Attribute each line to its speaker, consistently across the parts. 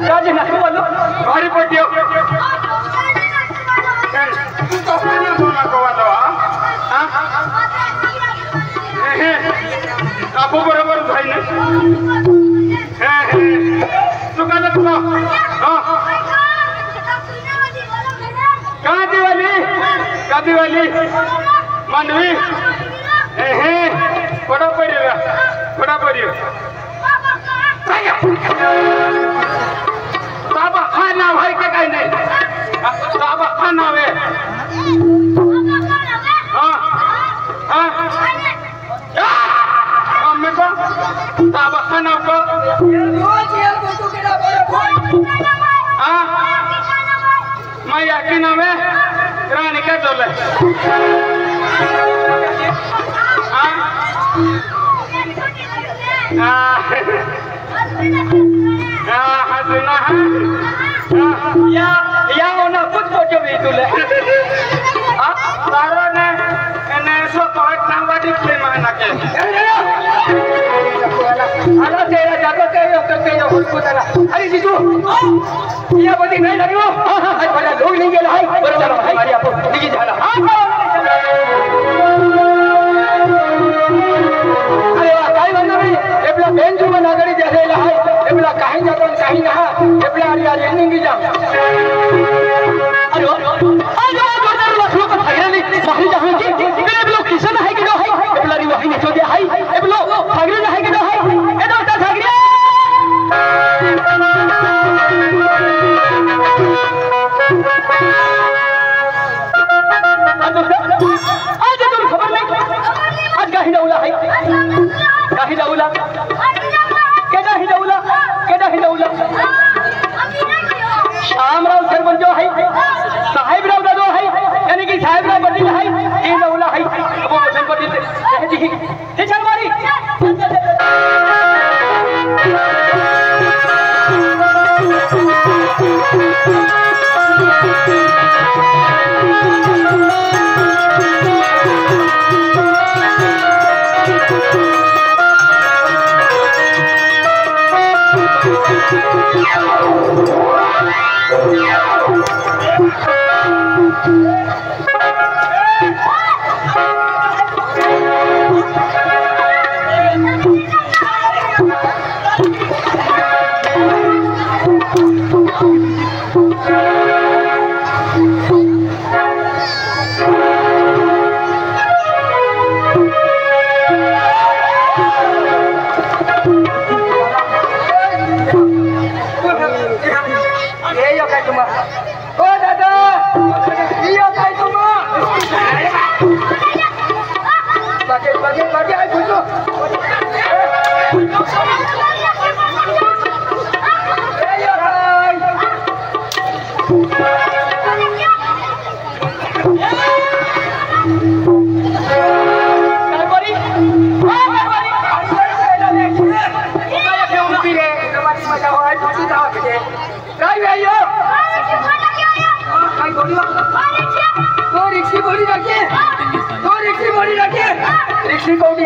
Speaker 1: काजी ना बोलो भारी पटियो तू तो अपने बोला को वाला हां आपको बरोबर भाई ने तू का तू हां कादी वाली मानवी बड़ा परियो बाबा खाना भाई के कहीं नहीं बाबा खाना वे हाँ मैं को बाबा खाना को हाँ मैं याकिन हमें रानी का चले सुना या उन्हें कुछ फोटो भी तुले सारा ने इन्हें सो पार्ट नाम वाली फिल्म आना के आना तेरा जातो तेरे उसको तेरा अरे जीजू ये बड़ी नहीं लगी हो आज बड़ा लोग नहीं गेला है बरोबर हमारी आपको दिखी जाना अरे वाह काय म्हणणार नाही एपला बेंच वर नागरी जायला आहे एपला काही जातो काही ना एपला यार एंडिंग जा अरे जोरदार वासलो का सगळ्यांनी माही जाहून की एपलो किसन आहे की नो आहे एपला री वाही नेचो दे आहे एपलो सगळे आहे की नो आहे ए दोस्ता सगळे आज तुम खबर नहीं आज काही डाउला है काही डाउला शामराव सरपंच जो है साहेबराव दादो है यानी कि साहेबराव बदल है ये डाउला है वो वचन बदल है जी हे चल मारी रिक्शे को भी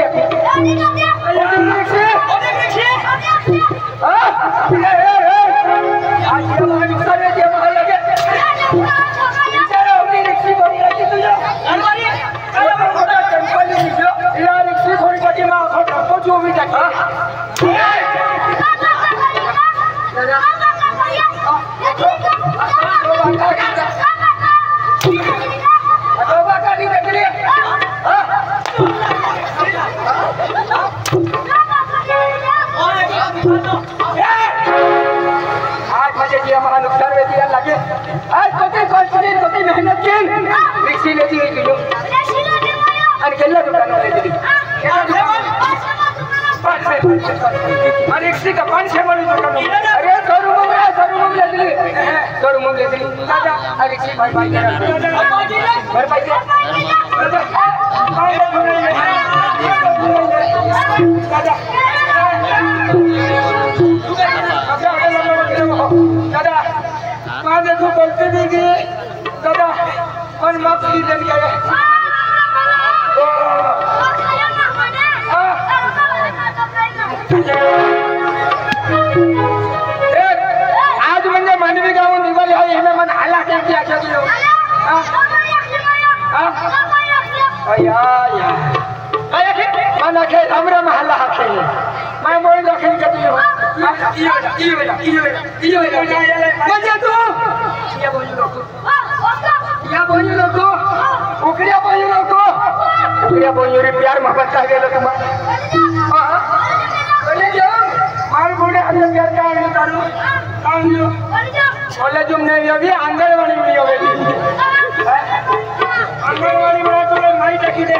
Speaker 1: हमारा नुकसान वेती लगे आज कोती मेहनत की रिक्शे लेती गई किलो आणि केला दुकान लेती रिक्शे का 500 वाली दुकान अरे शोरूम लेती दादा रिक्शे भाई घर पाहिजे दादा मां देखो बोलते देगी दादा और माफ की देंगे या काय आहे मला काय हमरा महल्ला हाके मैं मोई दाखिल कर दियो ये मजा तू या बोलू नको उकड्या बोलू रे प्यार मोहब्बत का गेलो तुम हां चले जाओ मार गोड़े अंदर प्यार का करू आंयो बोले तुमने अभी आंगनवाड़ी में हो गई आंगनवाड़ी में तो माई टकी दे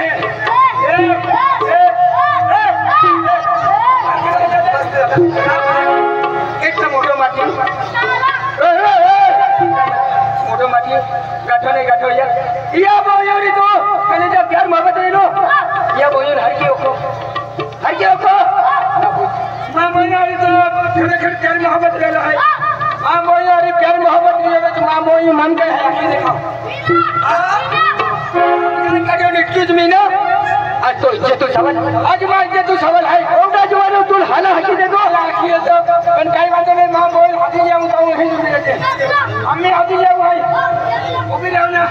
Speaker 1: कितना मोटो माटी गाठो नहीं गाठो या बोयोरी तो कने जब प्यार मोहब्बत है लो या बोयोर हर के ओको मां बोयोरी तो खरे खरे प्यार मोहब्बत ले है मां बोयोरी प्यार मोहब्बत ले तो मां बोई मन का है कि देखो करियो एक्सक्यूज मी ना आज तो इज्जत सवाल आज मां इज्जत सवाल है ओडा जवानो तू हाला हकी दे दो हकी तो पण काय बात है मां बोल हकी जाऊं तो ही मिले अम्मी हकी जाऊं भाई उभी रहो ना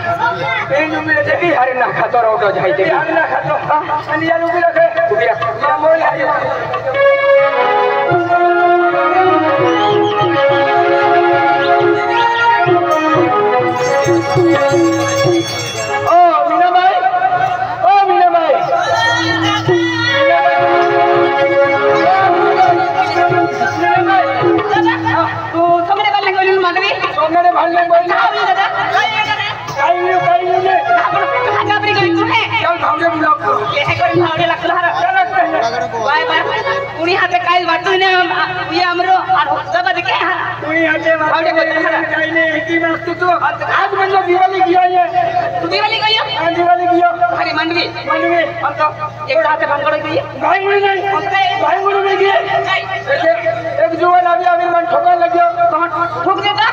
Speaker 1: पेन मिले देखी अरे ना खातो रोडो जाई दे अरे ना खातो अनि यार उभी रखे मां बोल हकी
Speaker 2: पुणी हाते काय वाटतो ने ये हमरो जब देखे
Speaker 1: पुणी हाते भावडे काय नाही की मस्त तू आज म्हणजे दिवाळी गियो ये
Speaker 2: तू दिवाळी गयो
Speaker 1: दिवाळी गियो
Speaker 2: अरे मंडवी हम तो एक हाते भांगड़ गई
Speaker 1: भांगड़ नहीं भांगड़ में गए एक जुवान अभी मन ठोकर लगियो
Speaker 2: ठोक देता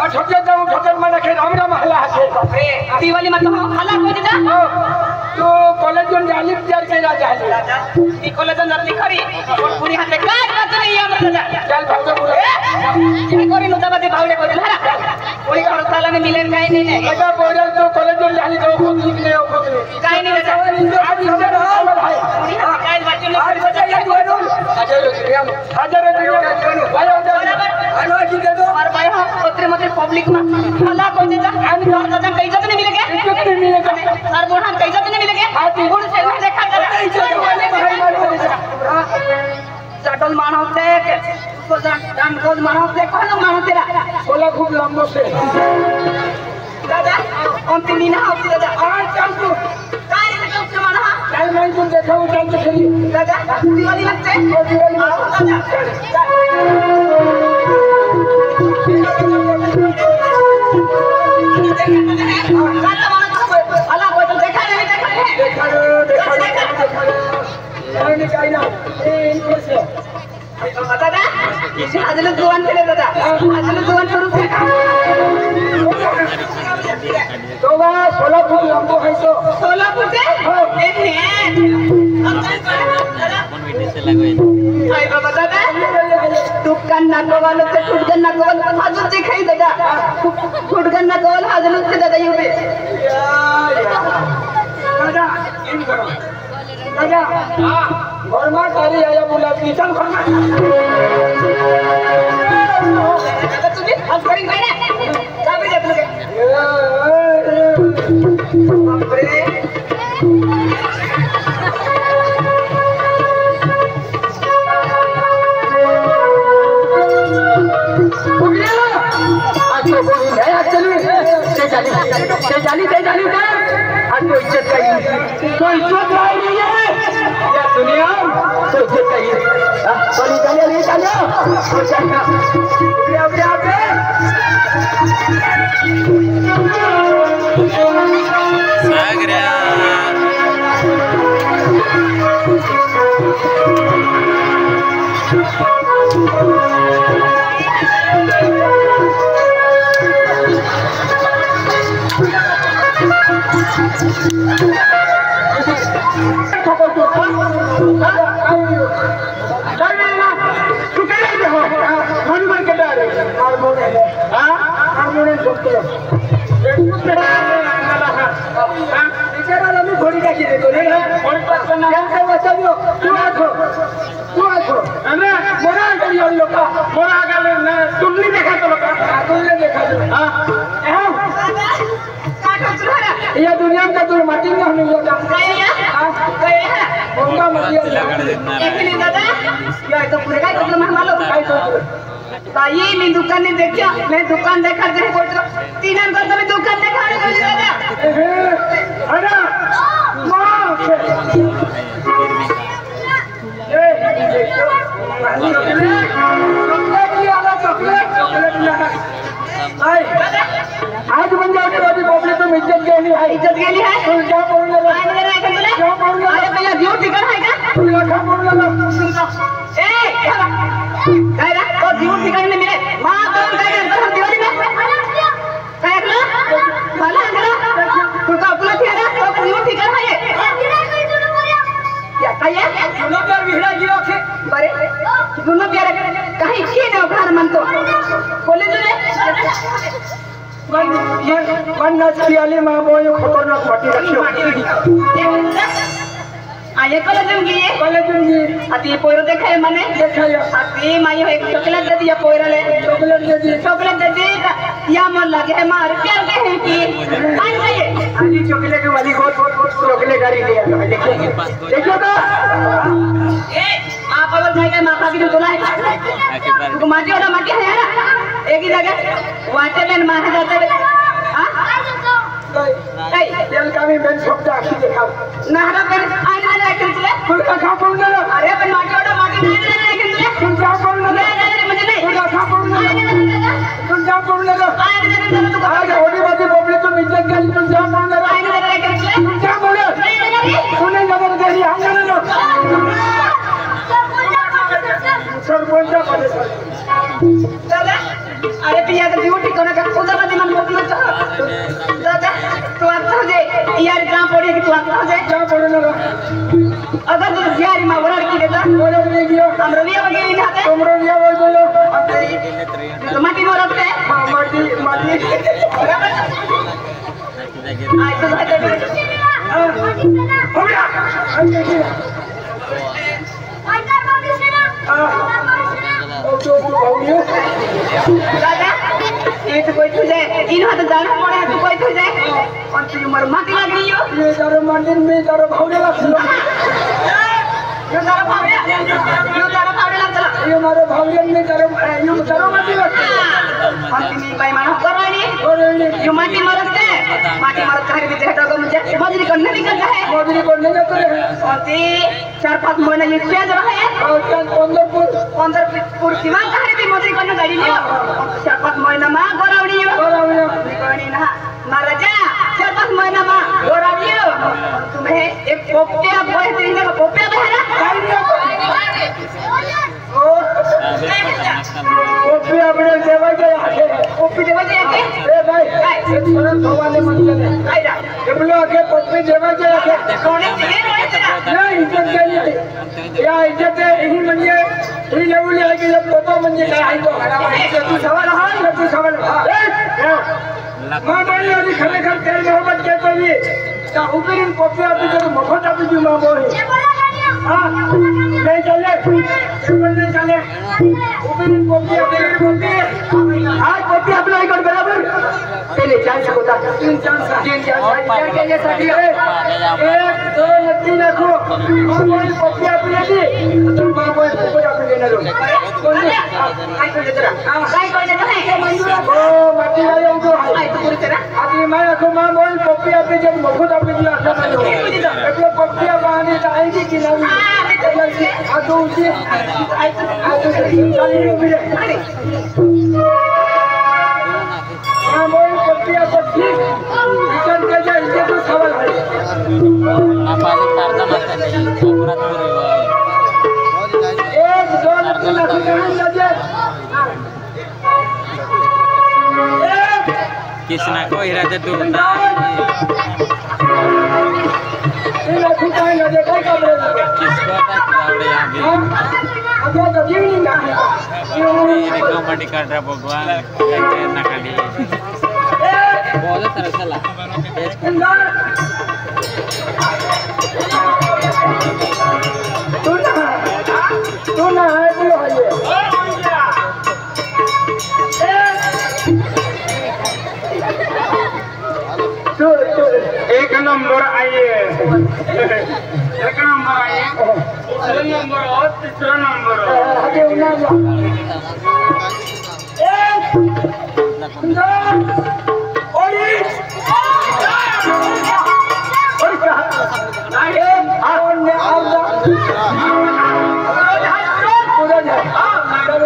Speaker 1: और ठोकर मन के हमरा महला है
Speaker 2: अरे दिवाली में तो हला को देता
Speaker 1: तो कॉलेज में जाली तैयार के जा
Speaker 2: ई कॉलेज में नरली खरी पूरी हाथे काय बात नहीं हमर दादा
Speaker 1: चल भागो बोलो
Speaker 2: ये कोरी मुताबती भावले को दिला पूरी का साला ने मिलन काय नहीं है
Speaker 1: बेटा बोल तो कॉलेज में जाली तो खुद निकले हो खुद
Speaker 2: काय नहीं देता
Speaker 1: आज इधर आ भाई
Speaker 2: पूरी हाथे काय बात नहीं
Speaker 1: आज बचा ये बोलो हजार भाई उधर अनवा की दे दो
Speaker 2: और भाई हां पत्रे मते पब्लिक में हला को देता और दादा कई इज्जत नहीं मिलेगा
Speaker 1: इज्जत नहीं मिलेगा
Speaker 2: सर बोला कई इज्जत नहीं मिलेगा गुण से देखा चटल मानो देख उसको जान रोज मानो देख कौन मानो तेरा
Speaker 1: बोला खूब लंबो से
Speaker 2: दादा अंतिम दिन होती दादा
Speaker 1: आज चल तू
Speaker 2: काय से कब से मानो
Speaker 1: चल मैं तुम देखो चल तो चली
Speaker 2: दादा दिवाली मत से
Speaker 1: दिवाली मत
Speaker 2: अला कोई तो देखा नहीं
Speaker 1: देखा नहीं काय ना ए इनसे
Speaker 2: दादा आज लोग जुआन खेले दादा आज लोग जुआन करू
Speaker 1: तो वहाँ 16 फुट लंबो है तो
Speaker 2: 16 फुट है आई बाबा दादा टुकन नागवाल से टुकन नागवाल हाजुर दिखाई दादा टुकन नागवाल हाजुर से दादा यूबे
Speaker 1: दादा इन करो दादा हां घरमा तारी आया बोला किचन घरमा
Speaker 2: दादा तुम्ही आज करी भाई ना का भी जात लगे बाप रे
Speaker 1: तो बोली नया चलू से जाली आज तो इज्जत कहीं तो इज्जत नहीं है या दुनिया तो इज्जत कहीं बोली जालिया नहीं जालिया तो चलना उड़िया
Speaker 3: सागरा
Speaker 1: ना कैसे बचाइयो तू आखो अरे मोरा गली और लोका मोरा गले ना तुमने देखा तो लोका तुमने देखा हां ये दुनिया में तो माटी में होने लगा गया उनका मतिया
Speaker 2: एक नहीं दादा ये तो पूरे का तो मैं मालूम
Speaker 1: काय तो
Speaker 2: ताई मैं दुकान ने देखा मैं दुकान देखा दे बोल तीन अंक तो मैं दुकान देखा नहीं दादा
Speaker 1: अरे मां आज बन जाओगे बाबी पब्लिक तो इज्जत गेली है तू क्या बोलने लगा क्या बोलने लगा
Speaker 2: अरे भैया ड्यू टिकट है क्या
Speaker 1: तू क्या बोलने लगा
Speaker 2: ए काय रे तो ड्यू टिकट नहीं मिले मां तो काय रे हम दिवाली में काय रे भला अंगला तू तो अपना ठेरा तो ड्यू टिकट है या काय है
Speaker 1: दोनों प्यार विहड़ा गिरा थे
Speaker 2: बरे दोनों प्यार कहीं छे ना घर मन तो बोले जो ने
Speaker 1: मन नचकियाली मां बोयो खतरनाक पार्टी रखियो
Speaker 2: आये कॉलेज में गए
Speaker 1: कॉलेज में
Speaker 2: अति पोरो देखे माने
Speaker 1: देखाया
Speaker 2: अति माई हो एक चॉकलेट दे दिया पोरा ले
Speaker 1: चॉकलेट दे दी
Speaker 2: या मन लगे है मार प्यार के है कि मान गए
Speaker 1: आज चॉकलेट वाली को चॉकलेट गाड़ी ले आया देखो तो
Speaker 2: ए आप अगर भाई का माथा की बोला है तो माटी वाला माटी है ना एक ही जगह वाटरमैन मार जाते हां
Speaker 1: तेल का भी बेन छोटा आखी दिखाओ
Speaker 2: नहरा पर आने लगे चले
Speaker 1: तू क्या बोलने लगा
Speaker 2: अरे पर माटी वाला माटी नहीं लगे चले
Speaker 1: तू क्या बोलने लगा
Speaker 2: मुझे नहीं
Speaker 1: तू क्या बोलने लगा तू क्या बोलने लगा आज होली बाजी पब्लिक तो इज्जत गली तू क्या बोलने लगा तू क्या बोले तूने नजर गली हम ना सरपंच बने
Speaker 2: दादा अरे पिया तो ड्यूटी कोना का खुदा बादी मन मोकलो तो दादा तू आता हो जे यार कहां पड़ी कि तू आता हो जे
Speaker 1: क्या बोलने लगा
Speaker 2: अगर तू यार मां वरा की देता
Speaker 1: बोले नहीं गया
Speaker 2: हमरो लिया बगे नहीं आते
Speaker 1: तुमरो लिया बोल बोलो
Speaker 2: तो माटी मोरते
Speaker 1: माटी
Speaker 2: आई तो भाई
Speaker 1: हो गया
Speaker 2: दादा ये तो कोई तुझे इन हाथ जाना पड़ा तू कोई तुझे और तुझे मर माटी लग रही हो
Speaker 1: ये तारो मंदिर में तारो भावने लगा
Speaker 2: यो तारा फावड़े लग चला
Speaker 1: ये मारो भावने में तारो मंदिर लगा
Speaker 2: अंतिमी भाई मानो करानी यो माटी मरते माटी मरत कर भी देता को मुझे मजदूरी करने निकल है
Speaker 1: मजदूरी करने जाते हैं
Speaker 2: और 4-5 महीने ये चेंज रहे
Speaker 1: और 15
Speaker 2: सीमा कहां भी मजदूरी करने गाड़ी लियो 4-5 महीना में गोरावड़ी गोरावड़ी ना महाराजा 4-5 महीना में गोरावड़ी तुम्हें एक पोपटे आप बोले तो इनका पोपटे बहरा
Speaker 1: ओपी अपने देवा के आके
Speaker 2: पोपी देवा के आके
Speaker 1: ए भाई ये थोड़ा धोवाले मत ले
Speaker 2: आइरा
Speaker 1: केबलो आके पोपी देवा के आके
Speaker 2: कोने दिए
Speaker 1: नहीं इज्जत गई या इज्जत यही म्हणजे ही लेवली आहे की पोपा म्हणजे काय आहे तो तू सवाल हा मां बाई आधी खरेखर तेल मोहब्बत कहतो मी त्या उबेरीन पोपी आपली जर मोफत आपली जी मां बोई हां नहीं चले नहीं चले उबेरीन पोपी आपली बोलते आज पोपी आपला इकडे बराबर पहले चांस होता 3 चांस के साठी 1 2 3 रखो और कोई पोपी आपली दी तो मां बोई पोपी आपली देणार
Speaker 2: काय कर देता काय कर देता है
Speaker 1: ओ माटी वाले उठो
Speaker 2: आई तो पूरी तरह
Speaker 1: आधी मैं रखो मां बोई पोपी आपली जब मोफत आपली दिला એટલે પોપી બાની આઈજી की नवी आदो उसी आदो चाली उभी रे मां बोई पोपी आपली इकन के जा इजे तो सवाल है
Speaker 3: apa itu karena mata di ukuran
Speaker 1: एक दो तीन लगे
Speaker 3: किसना को इरादा tu
Speaker 1: ini aku tahu lagi काय काबरे
Speaker 3: किसको आता उड़े यहाँ भी
Speaker 1: अगो तो जीवनी ना
Speaker 3: ini komedi kadra bogwan nakali boleh terus lah
Speaker 1: number आइए एक नंबर आइए दूसरा नंबर और तीसरा नंबर आगे उन्हें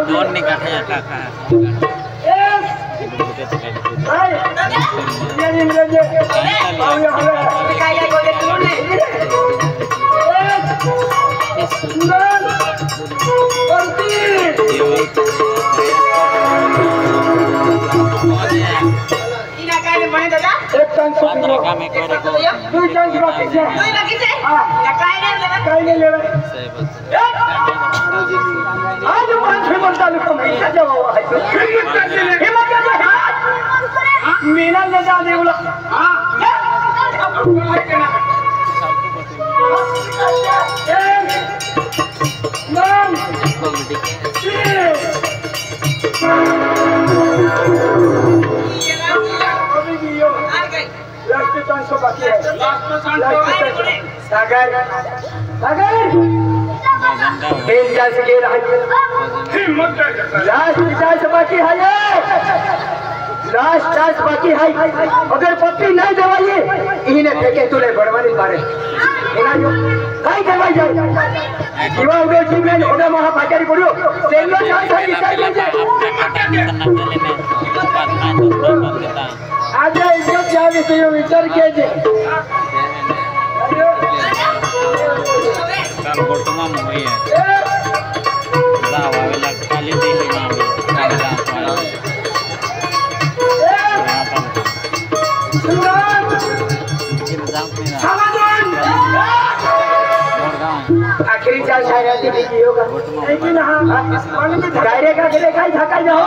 Speaker 3: Doon ni kakak kakak. Kami
Speaker 1: Meena ले जा दे बोला लास्ट चांस बाकी है अगर पत्ती नहीं दवाइए इन्हें फेंके तुले बढ़वानी पारे इना जो कहीं दवाई जाए जीवा उड़ो जीवन ओडा महापाचारी करियो सेलो चांस है आज इज्जत जावे तो विचार के जे
Speaker 3: काम वर्तमान में है जावा वाला खाली दे ले ना
Speaker 1: आखिरी चाल शायद होगा लेकिन हाँ डायरेक्ट आगे देखा ही धक्का जाओ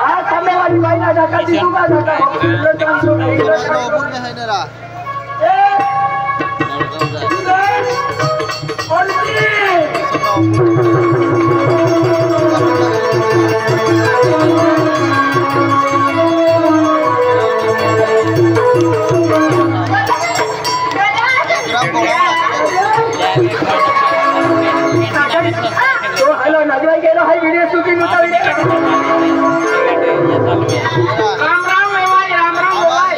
Speaker 1: आज सामने वाली भाई ना धक्का दीजिएगा धक्का तो हेलो नजराई के हाई वीडियो शूटिंग होता है राम राम भाई राम राम भाई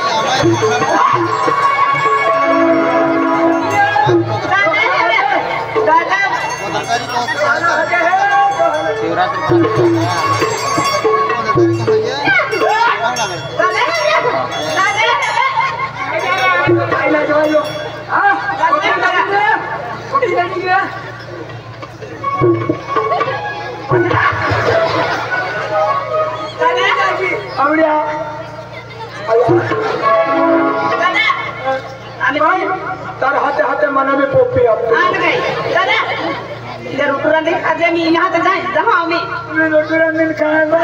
Speaker 1: दादा तर हाथे हाथे मना में पोपी आप
Speaker 2: इधर उतरा नहीं खाते मी यहाँ तक जाए जहाँ मी
Speaker 1: उतरा नहीं खाएगा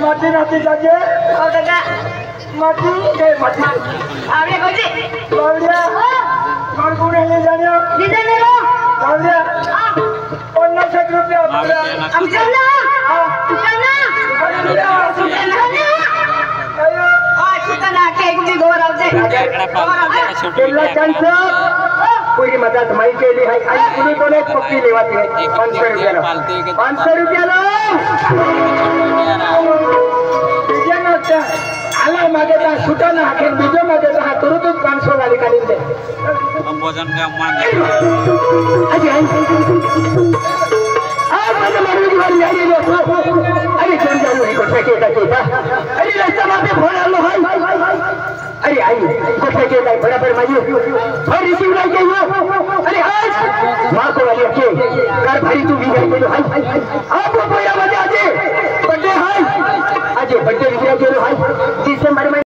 Speaker 1: माटी नाटी जाके
Speaker 2: और दादा
Speaker 1: माटी के माटी
Speaker 2: आवड़े कोई
Speaker 1: बावड़िया कौन कौन है ले जाने
Speaker 2: लो
Speaker 1: बावड़िया और ना से रुपया
Speaker 2: हम चलना
Speaker 1: कोई मदद माई के लिए है आई पूरी को ने पक्की लेवाती है 500 रुपया लो 500 रुपया लो बीजे नोट आला मागे ता छुटा ना आखिर बीजे मागे ता तुरंत 500 वाली काली दे
Speaker 3: हम भोजन का मान
Speaker 1: अजी आई आ मजे मारू की वाली आई लो अरे चल जाओ ही को फेंके का अरे रास्ता में फोड़ा लो हाय अरे आई को फेंके का बराबर माइयो और रिसीव लाई गई हो अरे आज मां को वाली के घर भरी तू भी गई हाय आपको कोई आवाज आजे बर्थडे हाय आज बर्थडे रिसीव के हाय दिसंबर में